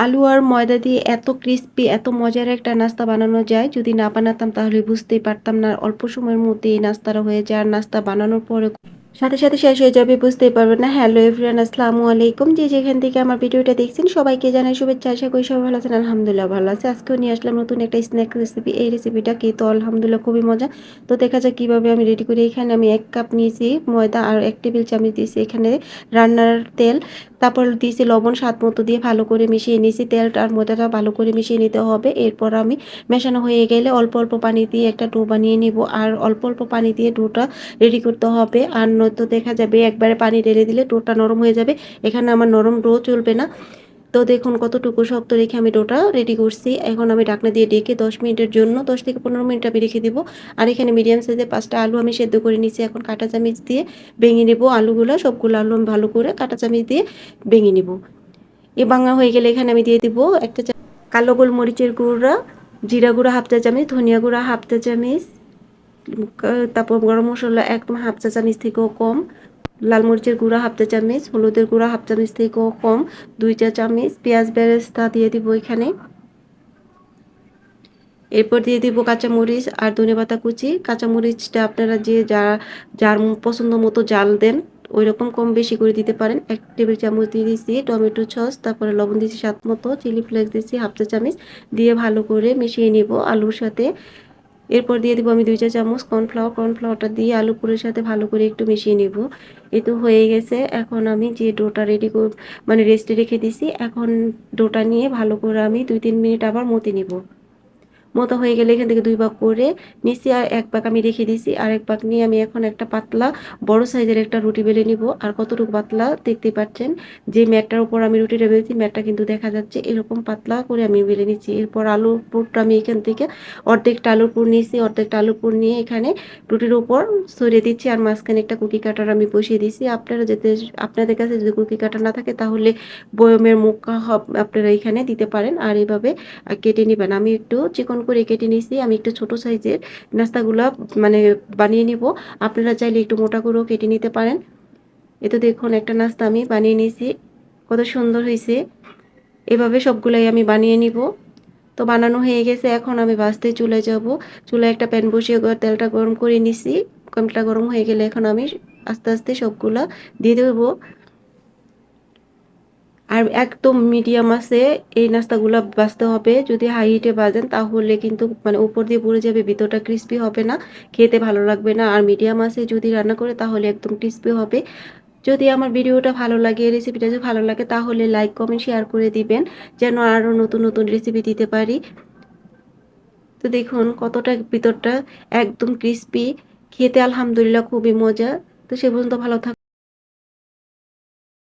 আলু আর ময়দা দিয়ে এত ক্রিস্পি এত মজার একটা নাস্তা বানানো যায়, যদি না বানাতাম তাহলে বুঝতেই পারতাম না। অল্প সময়ের মধ্যে এই নাস্তাটা হয়ে যায়, আর নাস্তা বানানোর পরে সাথে সাথে শেষ হয়ে যাবে, বুঝতেই পারবেন না। হ্যালো এভরিওয়ান, আসসালামু আলাইকুম। যে যেখান থেকে আমার ভিডিওটা দেখছেন সবাইকে জানাই শুভেচ্ছা। আশা করি সবাই ভালো আছেন। আলহামদুলিল্লাহ ভালো আছে। আজকেও নিয়ে আসলাম নতুন একটা স্ন্যাক রেসিপি। এই রেসিপিটা খেতে আলহামদুলিল্লাহ খুবই মজা। তো দেখা যাক কীভাবে আমি রেডি করি। এখানে আমি 1 কাপ নিয়েছি ময়দা, আর 1 টেবিল চামচ দিয়েছি এখানে রান্নার তেল। তারপর দিয়েছি লবণ স্বাদ মতো, দিয়ে ভালো করে মিশিয়ে নিয়েছি। তেলটা আর ময়দাটা ভালো করে মিশিয়ে নিতে হবে। এরপর আমি মেশানো হয়ে গেলে অল্প অল্প পানি দিয়ে একটা ডো বানিয়ে নিব, আর অল্প অল্প পানি দিয়ে ডোটা রেডি করতে হবে। আর নয়তো দেখা যাবে একবারে পানি ঢেলে দিলে ডোটা নরম হয়ে যাবে। এখানে আমার নরম ডো চলবে না। তো দেখুন কতটুকু শক্ত রেখে আমি ডোটা রেডি করছি। এখন আমি ঢাকনা দিয়ে ঢেকে 10 মিনিটের জন্য 10 থেকে 15 মিনিট আমি রেখে দিব। আর এখানে মিডিয়াম সাইজের 5টা আলু আমি সেদ্ধ করে নিয়েছি। এখন কাঁটা চামচ দিয়ে ভেঙে নেব আলুগুলো। সবগুলো আলু আমি ভালো করে কাঁটা চামচ দিয়ে ভেঙে নেব। এ ভাঙা হয়ে গেলে এখানে আমি দিয়ে দিব একটা কালো গোলমরিচের গুঁড়া, জিরা গুঁড়া হাফ চা চামচ, ধনিয়া গুঁড়া হাফ চা চামচ, তারপর গরম মশলা একদম হাফ চা চামচ থেকেও কম, লাল মরিচের গুঁড়া হাফ চা চামচ, হলুদের গুঁড়া হাফ চামচ থেকেও কম 2 চা চামচ, পেঁয়াজ বেরেস্তা দিয়ে দিব এখানে। এরপর দিয়ে দিব কাঁচামরিচ আর ধনেপাতা কুচি। কাঁচামরিচটা আপনারা যার পছন্দ মতো জাল দেন ওই রকম কম বেশি করে দিতে পারেন। 1 টেবিল চামচ দিয়ে দিয়েছি টমেটো সস, তারপরে লবণ দিয়েছি স্বাদ মতো, চিলি ফ্লেক্স দিয়েছি হাফ চা চামচ, দিয়ে ভালো করে মিশিয়ে নিব আলুর সাথে। এরপর দিয়ে দিব আমি 2 চা চামচ কর্নফ্লাওয়ারটা দিয়ে আলু পুরের সাথে ভালো করে একটু মিশিয়ে নিব। এই তো হয়ে গেছে। এখন আমি যে ডোটা মানে রেস্টে রেখে দিছি, এখন ডোটা নিয়ে ভালো করে আমি 2-3 মিনিট আবার মতে নিব। মতো হয়ে গেলে এখান থেকে 2 ভাগ করে নিচে আর 1 ভাগ আমি রেখে দিয়েছি। আর 1 ভাগ নিয়ে আমি এখন একটা পাতলা বড় সাইজের একটা রুটি বেলে নিব। আর কতটুকু পাতলা দেখতে পাচ্ছেন, যে ম্যাটটার উপর আমি রুটিটা বেলছি ম্যাটটা কিন্তু দেখা যাচ্ছে, এরকম পাতলা করে আমি বেলে নিচ্ছি। এরপর আলুর পুরটা আমি এখান থেকে অর্ধেকটা আলুর পুর নিয়েছি, অর্ধেকটা আলুর পুর নিয়ে এখানে রুটির উপর ছড়িয়ে দিচ্ছি। আর মাঝখানে একটা কুকি কাটার আমি বসিয়ে দিয়েছি। আপনাদের কাছে যদি কুকি কাটার না থাকে তাহলে বয়মের মুখ আপনারা এখানে দিতে পারেন। আর এইভাবে কেটে নেবেন। আমি একটু চিকন করে কেটে নিয়েছি। আমি একটু ছোট সাইজের নাস্তাগুলো মানে বানিয়ে নিব। আপনারা চাইলে একটু মোটা করেও কেটে নিতে পারেন। এতো দেখুন একটা নাস্তা আমি বানিয়ে নিয়েছি, কত সুন্দর হয়েছে। এভাবে সবগুলাই আমি বানিয়ে নিব। তো বানানো হয়ে গেছে। এখন আমি ভাজতে চুলায় যাব। চুলায় একটা প্যান বসিয়ে তেলটা গরম করে নিছি। তেলটা গরম হয়ে গেলে এখন আমি আস্তে আস্তে সবগুলা দিয়ে দেবো। আর একদম মিডিয়াম আছে এই নাস্তাগুলো ভাজতে হবে। যদি হাই হিটে ভাজেন তাহলে কিন্তু মানে উপর দিয়ে পুড়ে যাবে, ভিতরটা ক্রিস্পি হবে না, খেতে ভালো লাগবে না। আর মিডিয়াম আছে যদি রান্না করে তাহলে একদম ক্রিস্পি হবে। যদি আমার ভিডিওটা ভালো লাগে, রেসিপিটা যদি ভালো লাগে তাহলে লাইক কমেন্ট শেয়ার করে দিবেন, যেন আরও নতুন নতুন রেসিপি দিতে পারি। তো দেখুন কতটা ভিতরটা একদম ক্রিস্পি, খেতে আলহামদুলিল্লাহ খুবই মজা। তো সে পর্যন্ত ভালো থাক।